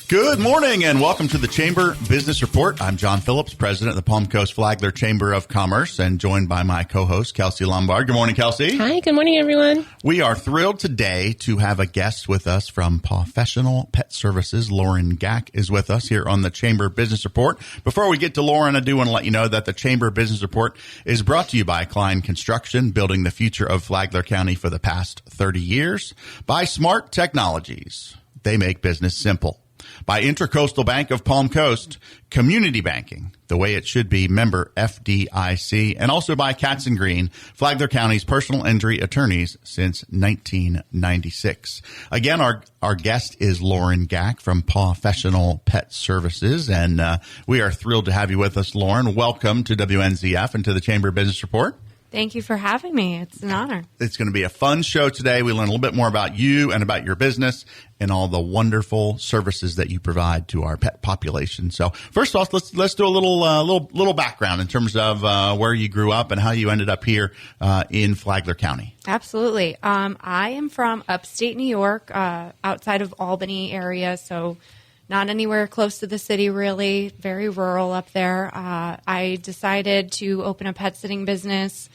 Good morning and welcome to the Chamber Business Report. I'm John Phillips, president of the Palm Coast Flagler Chamber of Commerce, and joined by my co-host, Kelsey Lombard. Good morning, Kelsey. Hi, good morning, everyone. We are thrilled today to have a guest with us from Professional Pet Services. Lauren Gack is with us here on the Chamber Business Report. Before we get to Lauren, I do want to let you know that the Chamber Business Report is brought to you by Klein Construction, building the future of Flagler County for the past 30 years. By Smart Technologies, they make business simple. By Intercoastal Bank of Palm Coast, community banking, the way it should be, member FDIC, and also by Katz & Green, Flagler County's personal injury attorneys since 1996. Again, our guest is Lauren Gack from Professional Pet Services, and we are thrilled to have you with us, Lauren. Welcome to WNZF and to the Chamber Business Report. Thank you for having me. It's an honor. It's going to be a fun show today. We learn a little bit more about you and about your business and all the wonderful services that you provide to our pet population. So first off, let's do a little background in terms of where you grew up and how you ended up here in Flagler County. Absolutely. I am from upstate New York, outside of Albany area, so not anywhere close to the city, really. Very rural up there. I decided to open a pet sitting business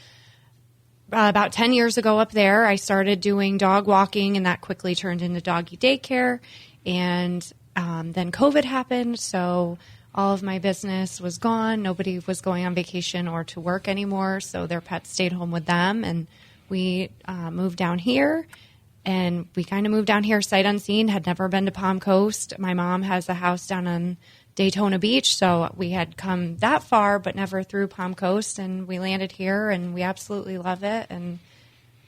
about 10 years ago up there. I started doing dog walking, and that quickly turned into doggy daycare. And then COVID happened, so all of my business was gone. Nobody was going on vacation or to work anymore, so their pets stayed home with them. And we moved down here. And we kind of moved down here sight unseen, had never been to Palm Coast. My mom has a house down on Daytona Beach, so we had come that far, but never through Palm Coast. And we landed here, and we absolutely love it, and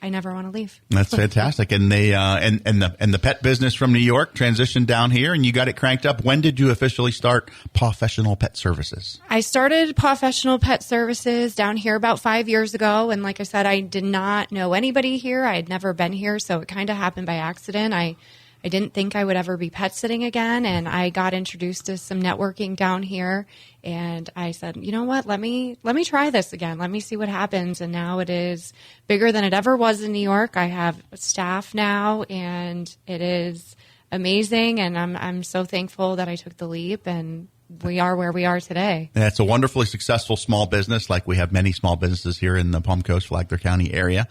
I never want to leave. That's fantastic. And they and the pet business from New York transitioned down here, and you got it cranked up. When did you officially start Professional Pet Services? I started Professional Pet Services down here about 5 years ago, and like I said, I did not know anybody here. I had never been here, so it kind of happened by accident. I didn't think I would ever be pet sitting again, and I got introduced to some networking down here, and I said, you know what, let me try this again. Let me see what happens, and now it is bigger than it ever was in New York. I have staff now, and it is amazing, and I'm so thankful that I took the leap, and we are where we are today. And it's a wonderfully successful small business, like we have many small businesses here in the Palm Coast, Flagler County area.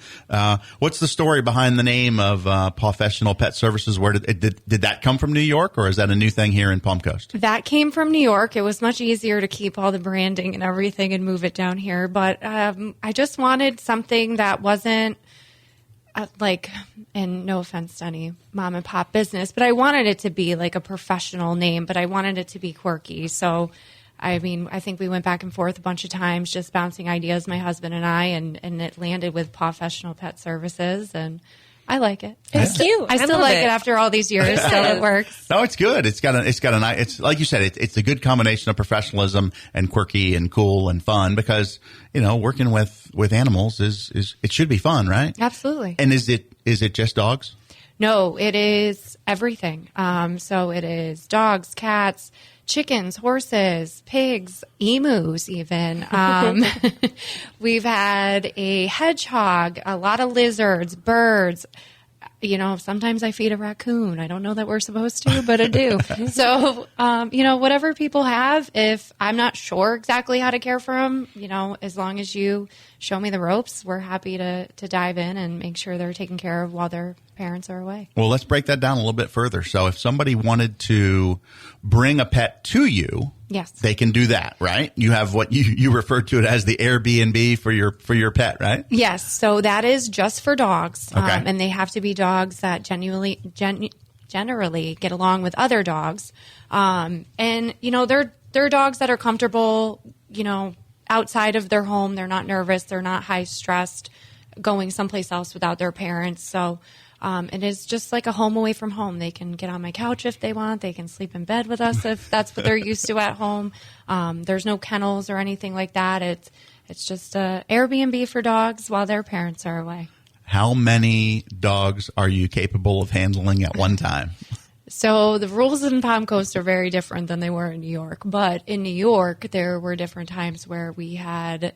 What's the story behind the name of Professional Pet Services? Where did that come from, New York, or is that a new thing here in Palm Coast? That came from New York. It was much easier to keep all the branding and everything and move it down here. But I just wanted something that wasn't and no offense to any mom and pop business, but I wanted it to be like a professional name, but I wanted it to be quirky. So, I mean, I think we went back and forth a bunch of times just bouncing ideas, my husband and I, and it landed with Professional Pet Services, and I like it. It's cute. I still like it after all these years, so it works. No, it's good. It's got a nice, it's like you said, it's a good combination of professionalism and quirky and cool and fun, because, you know, working with animals is it should be fun, right? Absolutely. And is it just dogs? No, it is everything. So it is dogs, cats, chickens, horses, pigs, emus even. We've had a hedgehog, a lot of lizards, birds. You know, sometimes I feed a raccoon. I don't know that we're supposed to, but I do. So, you know, whatever people have, if I'm not sure exactly how to care for them, you know, as long as you show me the ropes, we're happy to dive in and make sure they're taken care of while their parents are away. Well, let's break that down a little bit further. So if somebody wanted to bring a pet to you, yes, they can do that, right? You have what you refer to it as the Airbnb for your pet, right? Yes. So that is just for dogs. Okay. And they have to be dogs that generally get along with other dogs. And, you know, they're dogs that are comfortable, you know, outside of their home. They're not nervous. They're not high stressed going someplace else without their parents. So it is just like a home away from home. They can get on my couch if they want. They can sleep in bed with us if that's what they're used to at home. There's no kennels or anything like that. It's just a Airbnb for dogs while their parents are away. How many dogs are you capable of handling at one time? So the rules in Palm Coast are very different than they were in New York. But in New York, there were different times where we had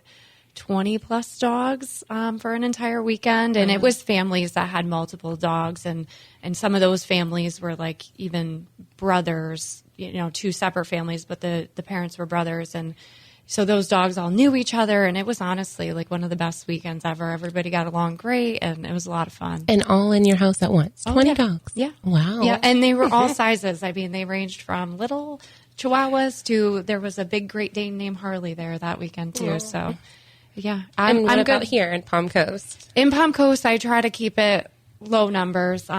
20 plus dogs for an entire weekend. And it was families that had multiple dogs. And some of those families were like even brothers, two separate families, but the parents were brothers. And so those dogs all knew each other. And it was honestly like one of the best weekends ever. Everybody got along great, and it was a lot of fun. And all in your house at once? 20 dogs? Yeah. Wow. Yeah, and they were all sizes. I mean, they ranged from little Chihuahuas to, there was a big Great Dane named Harley there that weekend too. Aww. So, yeah. I'm good. about here in Palm Coast? In Palm Coast, I try to keep it low numbers.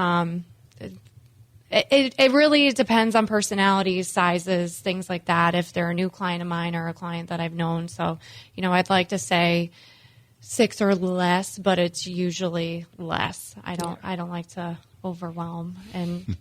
It really depends on personalities, sizes, things like that, if they're a new client of mine or a client that I've known. So, I'd like to say 6 or less, but it's usually less. I don't like to overwhelm. And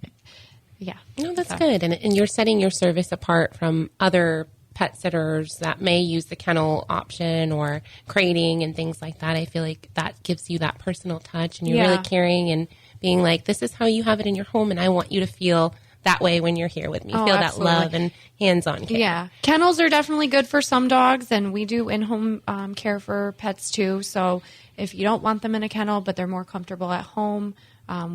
yeah. No, that's good. And you're setting your service apart from other pet sitters that may use the kennel option or crating and things like that. I feel like that gives you that personal touch, and you're really caring and being like, this is how you have it in your home, and I want you to feel that way when you're here with me. Feel absolutely. that love and hands-on care. Yeah. Kennels are definitely good for some dogs, and we do in-home care for pets too. So if you don't want them in a kennel, but they're more comfortable at home,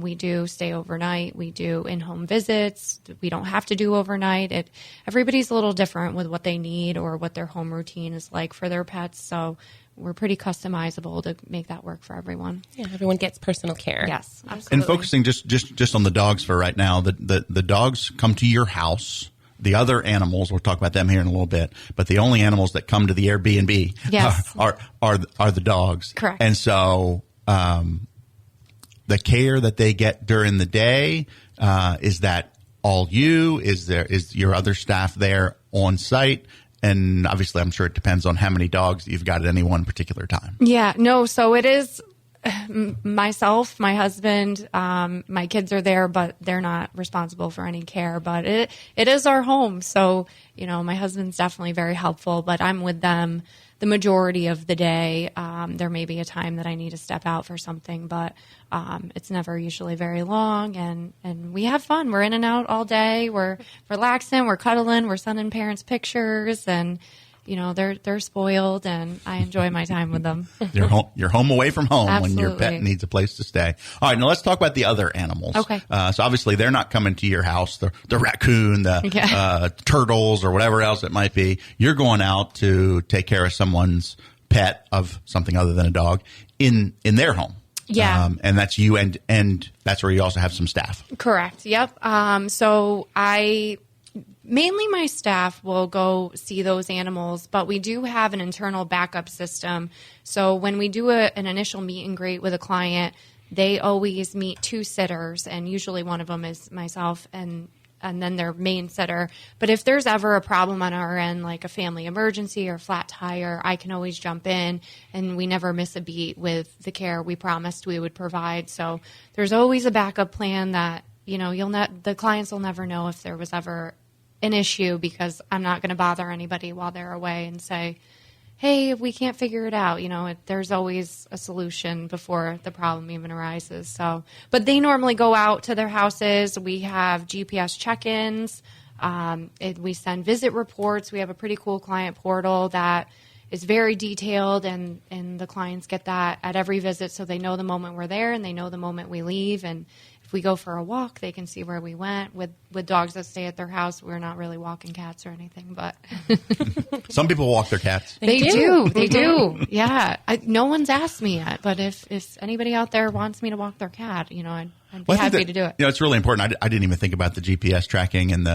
we do stay overnight. We do in-home visits. We don't have to do overnight. Everybody's a little different with what they need or what their home routine is like for their pets. So we're pretty customizable to make that work for everyone. Yeah, everyone gets personal care. Yes, absolutely. And focusing just on the dogs for right now, the dogs come to your house. The other animals, we'll talk about them here in a little bit, but the only animals that come to the Airbnb are the dogs. Correct. And so the care that they get during the day, is that all you? Is your other staff there on site? And obviously, I'm sure it depends on how many dogs you've got at any one particular time. Yeah, no, so it is myself, my husband, my kids are there, but they're not responsible for any care. But it is our home. So, my husband's definitely very helpful, but I'm with them the majority of the day. There may be a time that I need to step out for something, but it's never usually very long. And we have fun. We're in and out all day. We're relaxing. We're cuddling. We're sending parents pictures, and they're spoiled, and I enjoy my time with them. You're home away from home. Absolutely. When your pet needs a place to stay. All right, now let's talk about the other animals. Okay. So obviously they're not coming to your house. The raccoon, the turtles, or whatever else it might be. You're going out to take care of someone's pet of something other than a dog in their home. Yeah. And that's you, and that's where you also have some staff. Correct. Yep. So mainly my staff will go see those animals, but we do have an internal backup system. So when we do an initial meet and greet with a client, they always meet 2 sitters, and usually one of them is myself and then their main sitter. But if there's ever a problem on our end, like a family emergency or flat tire, I can always jump in, and we never miss a beat with the care we promised we would provide. So there's always a backup plan that, the clients will never know if there was ever an issue, because I'm not going to bother anybody while they're away and say, hey, we can't figure it out. There's always a solution before the problem even arises. So, but they normally go out to their houses. We have GPS check-ins. We send visit reports. We have a pretty cool client portal that is very detailed, and the clients get that at every visit, so they know the moment we're there and they know the moment we leave. And if we go for a walk, they can see where we went. With dogs that stay at their house, we're not really walking cats or anything, but Some people walk their cats. They do. Yeah. No one's asked me yet, but if anybody out there wants me to walk their cat, I'd be happy to do it. It's really important. I didn't even think about the GPS tracking and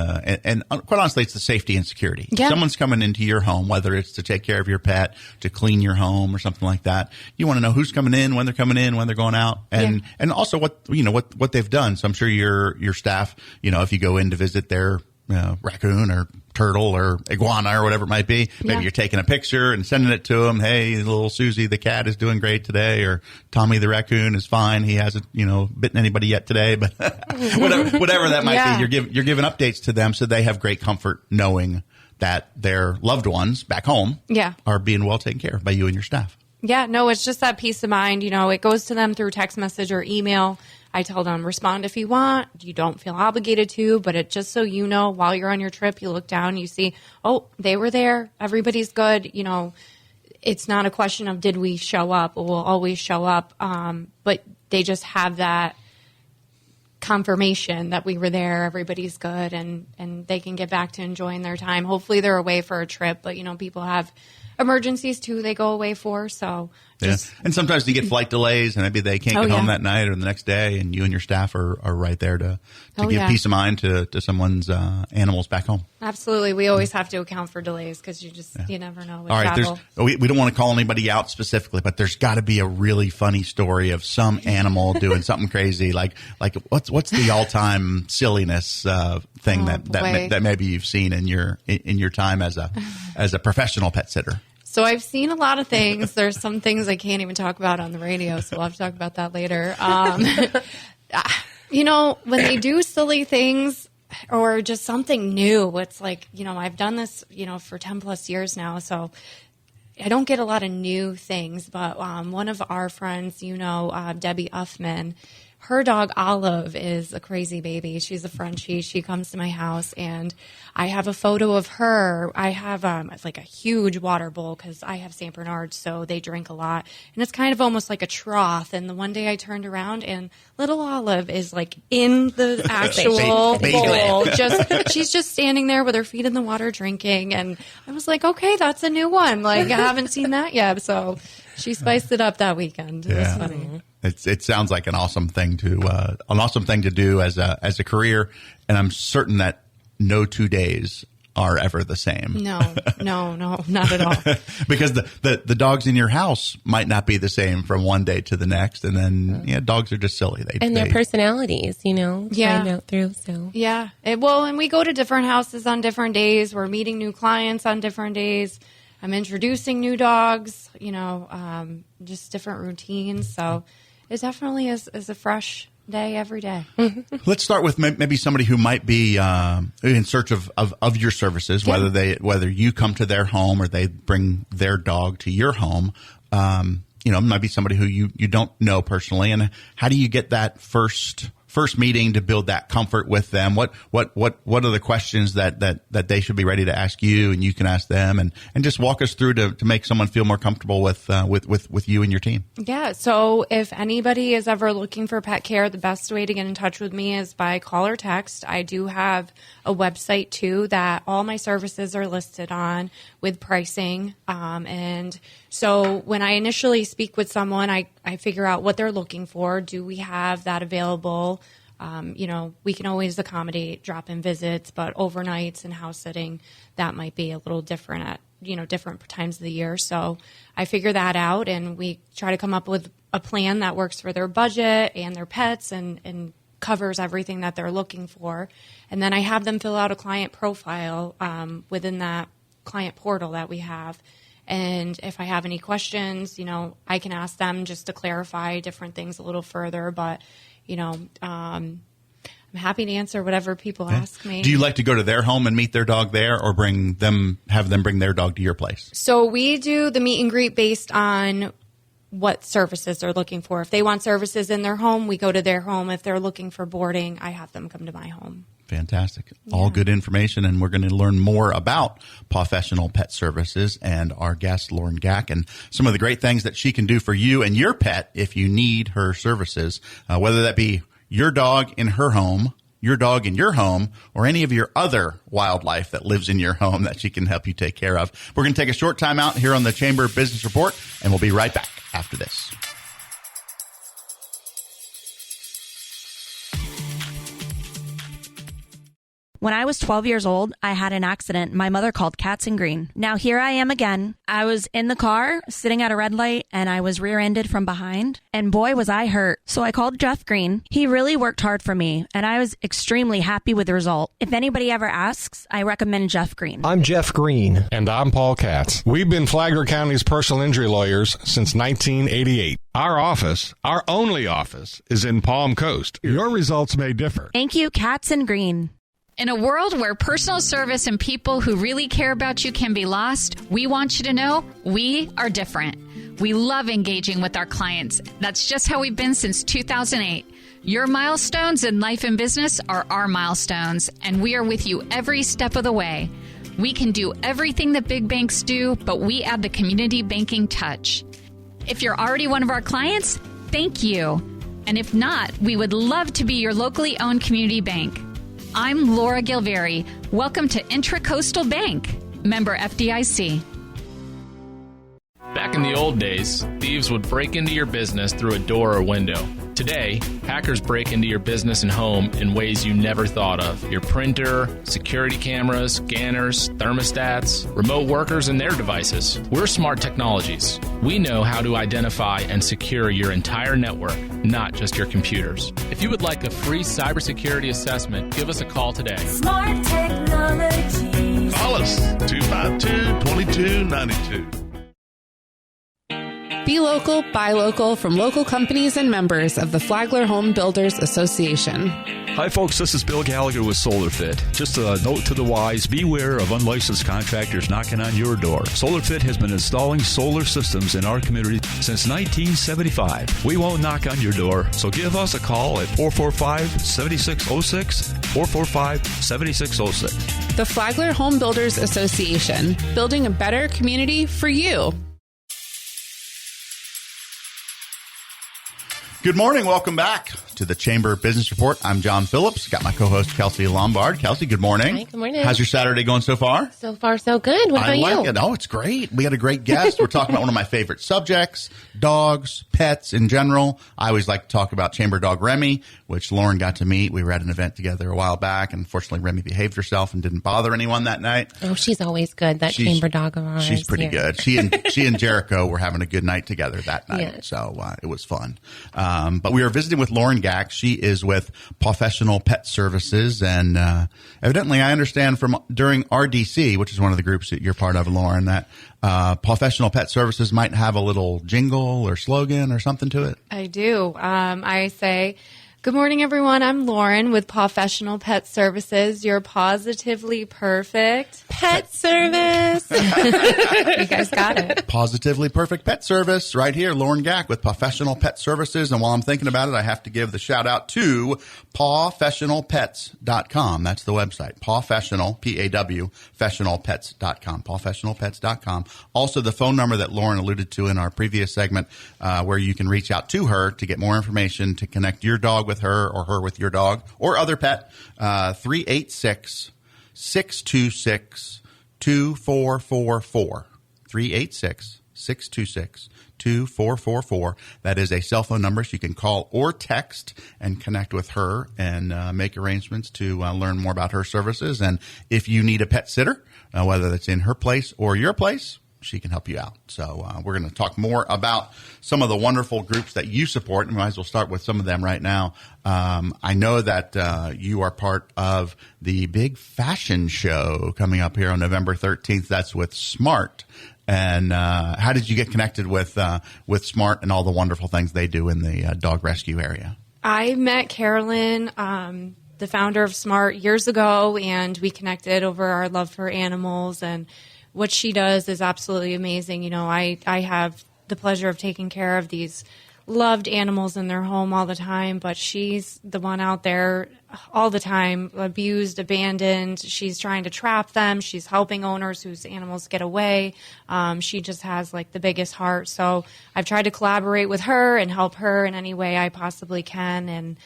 quite honestly, it's the safety and security. Yeah. Someone's coming into your home, whether it's to take care of your pet, to clean your home or something like that. You want to know who's coming in, when they're coming in, when they're going out, and also what they've done. So I'm sure your staff, if you go in to visit their raccoon or turtle or iguana or whatever it might be, maybe you're taking a picture and sending it to them. Hey, little Susie the cat is doing great today, or Tommy the raccoon is fine. He hasn't bitten anybody yet today, but whatever that might be, you're giving updates to them so they have great comfort knowing that their loved ones back home are being well taken care of by you and your staff. Yeah, no, it's just that peace of mind. It goes to them through text message or email. I tell them, respond if you want. You don't feel obligated to, but it just so you know, while you're on your trip, you look down, you see, oh, they were there. Everybody's good. It's not a question of did we show up. We'll always show up. But they just have that confirmation that we were there, everybody's good, and they can get back to enjoying their time. Hopefully they're away for a trip, but people have emergencies too they go away for, so and sometimes you get flight delays and maybe they can't get home that night or the next day, and you and your staff are right there to give peace of mind to someone's animals back home. Absolutely. We always have to account for delays because you never know with travel. We don't want to call anybody out specifically, but there's got to be a really funny story of some animal doing something crazy. Like what's the all-time silliness thing that maybe you've seen in your time as a professional pet sitter? So I've seen a lot of things. There's some things I can't even talk about on the radio, so we'll have to talk about that later. When they do silly things or just something new, it's like, I've done this, for 10 plus years now, so I don't get a lot of new things. But one of our friends, Debbie Uffman, her dog Olive is a crazy baby. She's a Frenchie. She comes to my house, and I have a photo of her. I have it's like a huge water bowl because I have St. Bernards, so they drink a lot. And it's kind of almost like a trough. And the one day I turned around, and little Olive is like in the actual bowl. She's just standing there with her feet in the water drinking. And I was like, okay, that's a new one. Like, I haven't seen that yet. So she spiced it up that weekend. It was funny. It sounds like an awesome thing to do as a career, and I'm certain that no 2 days are ever the same. No, not at all. Because the dogs in your house might not be the same from one day to the next, and then dogs are just silly. Their personalities, find out through. So and we go to different houses on different days. We're meeting new clients on different days. I'm introducing new dogs. Just different routines. So it definitely is a fresh day every day. Let's start with maybe somebody who might be in search of your services, whether you come to their home or they bring their dog to your home. Might be somebody who you don't know personally. And how do you get that first meeting to build that comfort with them? What are the questions that they should be ready to ask you, and you can ask them, and just walk us through to make someone feel more comfortable with you and your team? Yeah. So if anybody is ever looking for pet care, the best way to get in touch with me is by call or text. I do have a website too that all my services are listed on with pricing. And so when I initially speak with someone, I figure out what they're looking for. Do we have that available? We can always accommodate drop-in visits, but overnights and house sitting, that might be a little different at, different times of the year. So I figure that out, and we try to come up with a plan that works for their budget and their pets and covers everything that they're looking for. And then I have them fill out a client profile within that client portal that we have. And if I have any questions, I can ask them just to clarify different things a little further. But, I'm happy to answer whatever people ask me. Do you like to go to their home and meet their dog there, or have them bring their dog to your place? So we do the meet and greet based on what services they're looking for. If they want services in their home, we go to their home. If they're looking for boarding, I have them come to my home. Fantastic. All good information, and we're going to learn more about Professional Pet Services and our guest, Lauren Gack, and some of the great things that she can do for you and your pet if you need her services, whether that be your dog in her home, your dog in your home, or any of your other wildlife that lives in your home that she can help you take care of. We're going to take a short time out here on the Chamber Business Report, and we'll be right back after this. When I was 12 years old, I had an accident. My mother called Cats and Green. Now here I am again. I was in the car sitting at a red light and I was rear-ended from behind. And boy, was I hurt. So I called Jeff Green. He really worked hard for me and I was extremely happy with the result. If anybody ever asks, I recommend Jeff Green. I'm Jeff Green. And I'm Paul Katz. We've been Flagler County's personal injury lawyers since 1988. Our office, our only office, is in Palm Coast. Your results may differ. Thank you, Cats and Green. In a world where personal service and people who really care about you can be lost, we want you to know we are different. We love engaging with our clients. That's just how we've been since 2008. Your milestones in life and business are our milestones, and we are with you every step of the way. We can do everything that big banks do, but we add the community banking touch. If you're already one of our clients, thank you. And if not, we would love to be your locally owned community bank. I'm Laura Gilveri. Welcome to Intracoastal Bank, member FDIC. Back in the old days, thieves would break into your business through a door or window. Today, hackers break into your business and home in ways you never thought of. Your printer, security cameras, scanners, thermostats, remote workers, and their devices. We're Smart Technologies. We know how to identify and secure your entire network, not just your computers. If you would like a free cybersecurity assessment, give us a call today. Smart Technologies. Call us 252-2292. Be local, buy local from local companies and members of the Flagler Home Builders Association. Hi, folks. This is Bill Gallagher with SolarFit. Just a note to the wise, beware of unlicensed contractors knocking on your door. SolarFit has been installing solar systems in our community since 1975. We won't knock on your door, so give us a call at 445-7606, 445-7606. The Flagler Home Builders Association, building a better community for you. Good morning. Welcome back to the Chamber Business Report. I'm John Phillips. Got my co-host Kelsey Lombard. Kelsey, good morning. Hi, good morning. How's your Saturday going so far? So far, so good. What about I like you? it. Oh, it's great. We got a great guest. We're talking about one of my favorite subjects, dogs, pets in general. I always like to talk about Chamber Dog Remy, which Lauren got to meet. We were at an event together a while back, and unfortunately Remy behaved herself and didn't bother anyone that night. Oh, she's always good, that Chamber Dog of ours. She's pretty good. She and Jericho were having a good night together that night, Yes. so it was fun. But we were visiting with Lauren Gack. She is with Professional Pet Services, and evidently I understand from during RDC, which is one of the groups that you're part of, Lauren, that Professional Pet Services might have a little jingle or slogan or something to it. I do. I say, good morning, everyone. I'm Lauren with Professional Pet Services. You're positively perfect Pet service. You guys got it. Positively perfect pet service right here. Lauren Gack with Professional Pet Services. And while I'm thinking about it, I have to give the shout out to pawfessionalpets.com. That's the website. Pawfessional, P-A-W, fessionalpets.com. Pawfessionalpets.com. Also the phone number that Lauren alluded to in our previous segment, where you can reach out to her to get more information, to connect your dog with her or her with your dog or other pet. 386-626-2444. 386-626-2444. That is a cell phone number so you can call or text and connect with her and make arrangements to learn more about her services. And if you need a pet sitter, whether that's in her place or your place, she can help you out. So we're going to talk more about some of the wonderful groups that you support, and we might as well start with some of them right now. I know that you are part of the big fashion show coming up here on November 13th. That's with Smart. And how did you get connected with Smart and all the wonderful things they do in the dog rescue area? I met Carolyn, the founder of Smart, years ago, and we connected over our love for animals, and what she does is absolutely amazing. You know, I have the pleasure of taking care of these loved animals in their home all the time, but she's the one out there all the time, abused, abandoned. She's trying to trap them. She's helping owners whose animals get away. She just has like the biggest heart. So I've tried to collaborate with her and help her in any way I possibly can. And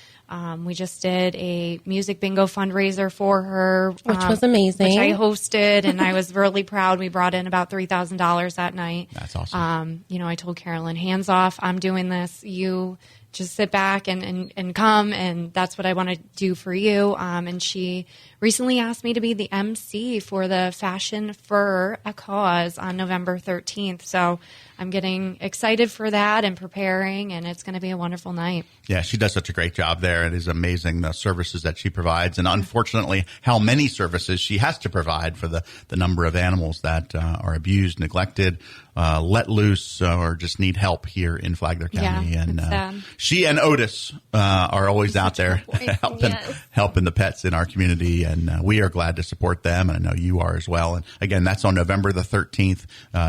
we just did a music bingo fundraiser for her, Which was amazing. Which I hosted, and I was really proud. We brought in about $3,000 that night. That's awesome. You know, I told Carolyn, hands off, I'm doing this. You just sit back and come, and that's what I want to do for you. And she recently asked me to be the MC for the Fashion for a Cause on November 13th. So I'm getting excited for that and preparing, and it's going to be a wonderful night. Yeah, she does such a great job there. It is amazing the services that she provides, and unfortunately how many services she has to provide for the number of animals that are abused, neglected, let loose, or just need help here in Flagler County. Yeah, And she and Otis are always out there helping the pets in our community, and we are glad to support them, and I know you are as well. And again, that's on November the 13th.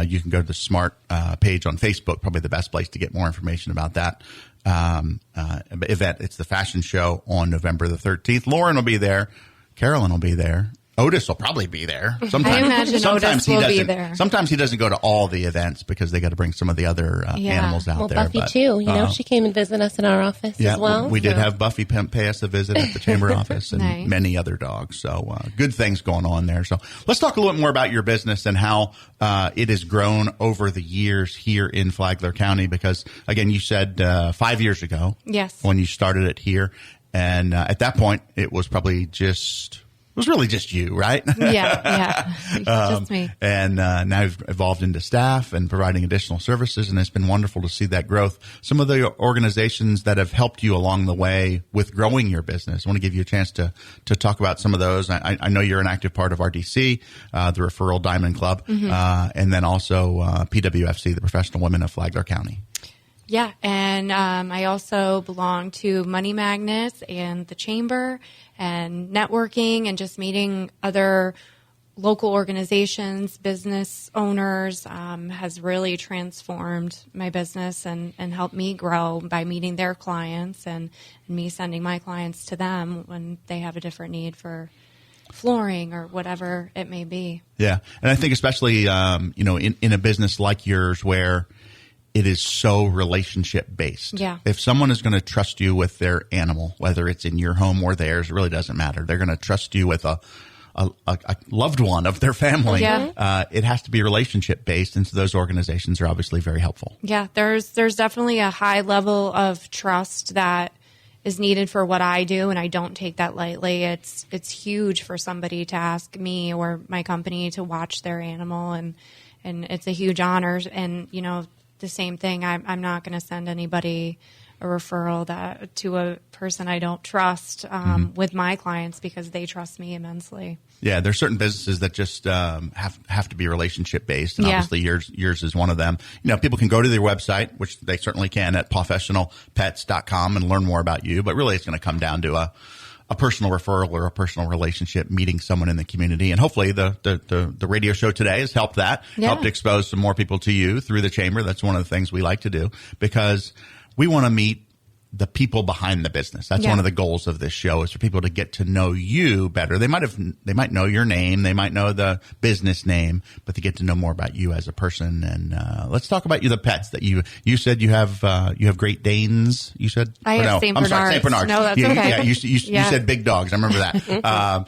You can go to the Smart page on Facebook, probably the best place to get more information about that event. It's the fashion show on November the 13th. Lauren will be there. Carolyn will be there. Otis will probably be there. Sometimes, I imagine Otis will be there. Sometimes he doesn't go to all the events because they got to bring some of the other animals out there. Buffy too. She came and visited us in our office as well. We did have Buffy pay us a visit at the chamber office and Nice. many other dogs. So good things going on there. So let's talk a little bit more about your business and how it has grown over the years here in Flagler County. Because again, you said 5 years ago, Yes. when you started it here, and at that point, it was probably it was really just you, right? Yeah. Just me. And now you've evolved into staff and providing additional services, and it's been wonderful to see that growth. Some of the organizations that have helped you along the way with growing your business, I want to give you a chance to talk about some of those. I know you're an active part of RDC, the Referral Diamond Club, and then also PWFC, the Professional Women of Flagler County. Yeah, and I also belong to Money Magnets and the Chamber, and networking and just meeting other local organizations, business owners has really transformed my business and helped me grow by meeting their clients and me sending my clients to them when they have a different need for flooring or whatever it may be. Yeah, and I think especially in a business like yours where it is so relationship based. Yeah. If someone is going to trust you with their animal, whether it's in your home or theirs, it really doesn't matter. They're going to trust you with a loved one of their family. Yeah. It has to be relationship based, and so those organizations are obviously very helpful. Yeah, there's definitely a high level of trust that is needed for what I do, and I don't take that lightly. It's huge for somebody to ask me or my company to watch their animal, and it's a huge honor. And the same thing. I'm not going to send anybody a referral to a person I don't trust with my clients because they trust me immensely. Yeah, there's certain businesses that just have to be relationship based, and obviously yours is one of them. People can go to their website, which they certainly can, at professionalpets.com and learn more about you. But really, it's going to come down to a personal referral or a personal relationship, meeting someone in the community. And hopefully the radio show today has helped that, helped expose some more people to you through the chamber. That's one of the things we like to do because we want to meet the people behind the business. That's one of the goals of this show, is for people to get to know you better. They might know your name, they might know the business name, but to get to know more about you as a person. And let's talk about the pets that you said you have Great Danes. You said I have St. Bernards. I'm sorry, St. Bernards. No, that's okay. Yeah, you said big dogs. I remember that.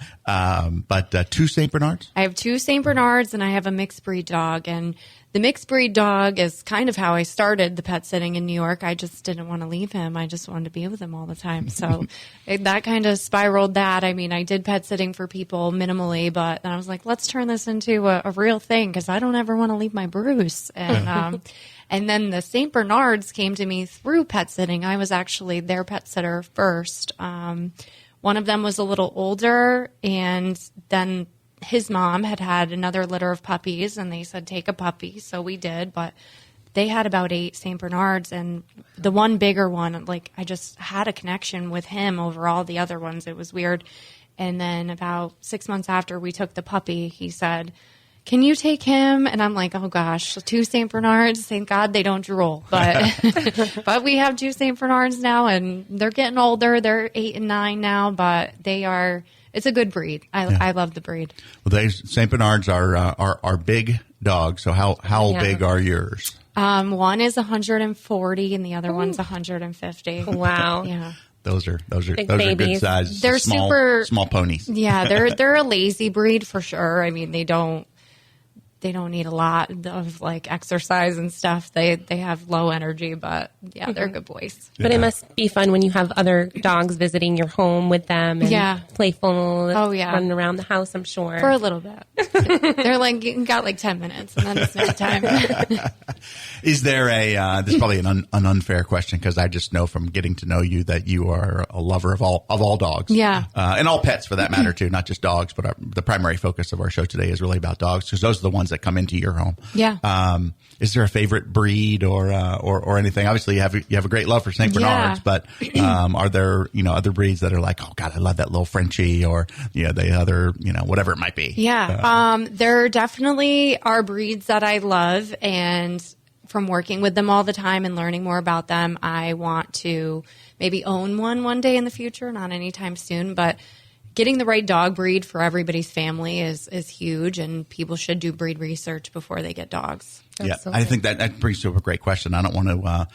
But 2 St. Bernards. I have 2 St. Bernards and I have a mixed breed dog, and the mixed breed dog is kind of how I started the pet sitting in New York. I just didn't want to leave him. I just wanted to be with him all the time. So that kind of spiraled that. I mean, I did pet sitting for people minimally, but then I was like, let's turn this into a real thing because I don't ever want to leave my Bruce. And then the St. Bernards came to me through pet sitting. I was actually their pet sitter first. One of them was a little older, and then his mom had another litter of puppies, and they said, take a puppy. So we did, but they had about 8 St. Bernards, and the one bigger one, like, I just had a connection with him over all the other ones. It was weird. And then about 6 months after we took the puppy, he said, can you take him? And I'm like, oh gosh, 2 St. Bernards. Thank God they don't drool. But but we have 2 St. Bernards now, and they're getting older. They're 8 and 9 now, but it's a good breed. I love the breed. Well, St. Bernards are big dogs. So how big are yours? One is 140 and the other one's 150. Wow. Yeah. Those are babies. good size. They're small ponies. Yeah, they're a lazy breed for sure. I mean, they don't need a lot of like exercise and stuff. They have low energy, but yeah, they're good boys. But it must be fun when you have other dogs visiting your home with them and playful, running around the house, I'm sure. For a little bit. They're like, you got like 10 minutes and then it's nap time. Is there this is probably an unfair question because I just know from getting to know you that you are a lover of all dogs. Yeah. And all pets for that matter too, not just dogs, but the primary focus of our show today is really about dogs because those are the ones that come into your home. Yeah. Is there a favorite breed or anything? Obviously you have a great love for St. Bernards, but are there, other breeds that are like, oh God, I love that little Frenchie or, the other, whatever it might be? Yeah. There definitely are breeds that I love, and from working with them all the time and learning more about them, I want to maybe own one day in the future, not anytime soon, but getting the right dog breed for everybody's family is huge, and people should do breed research before they get dogs. Absolutely. Yeah, I think that brings to a great question. I don't want to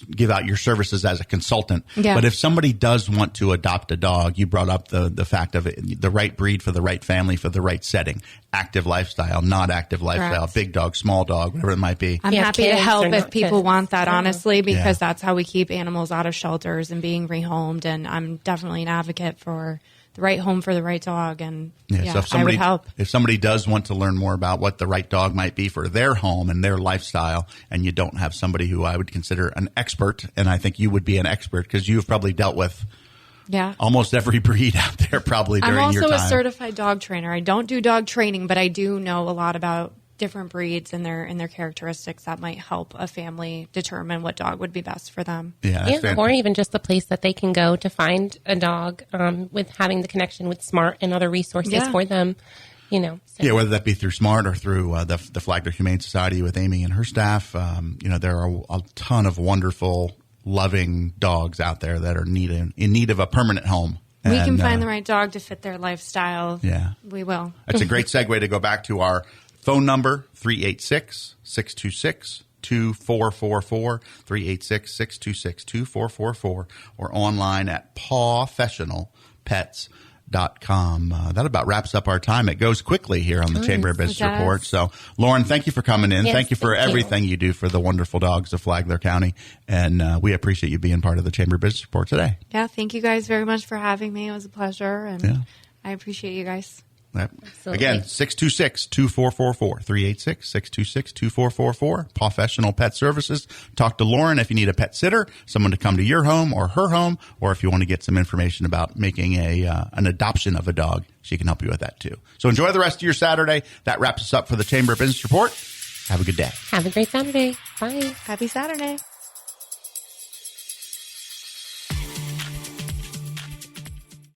give out your services as a consultant, but if somebody does want to adopt a dog, you brought up the fact of it, the right breed for the right family for the right setting, active lifestyle, not active lifestyle, Correct. big dog, small dog, whatever it might be. I'm happy to kids help or if not people kids. want that, honestly, because Yeah. that's how we keep animals out of shelters and being rehomed. And I'm definitely an advocate for the right home for the right dog. And So if I would help. If somebody does want to learn more about what the right dog might be for their home and their lifestyle, and you don't have somebody who I would consider an expert, and I think you would be an expert because you've probably dealt with almost every breed out there probably during I'm your also time. a certified dog trainer. I don't do dog training, but I do know a lot about different breeds and their characteristics that might help a family determine what dog would be best for them. Yeah, or even just the place that they can go to find a dog, with having the connection with Smart and other resources for them, So. Yeah, whether that be through Smart or through the Flagler Humane Society with Amy and her staff, there are a ton of wonderful, loving dogs out there that are in need of a permanent home. We can find the right dog to fit their lifestyle. Yeah. We will. That's a great segue to go back to our phone number, 386-626-2444, 386-626-2444, or online at pawfessionalpets.com. That about wraps up our time. It goes quickly here on the Chamber of Business Report. So, Lauren, thank you for coming in. Yes, thank you for everything you do for the wonderful dogs of Flagler County. And we appreciate you being part of the Chamber of Business Report today. Yeah, thank you guys very much for having me. It was a pleasure, and I appreciate you guys. Yep. Again, 626-2444, 386-626-2444, Professional Pet Services. Talk to Lauren if you need a pet sitter, someone to come to your home or her home, or if you want to get some information about making an adoption of a dog, she can help you with that too. So enjoy the rest of your Saturday. That wraps us up for the Chamber of Business Report. Have a good day. Have a great Saturday. Bye. Happy Saturday.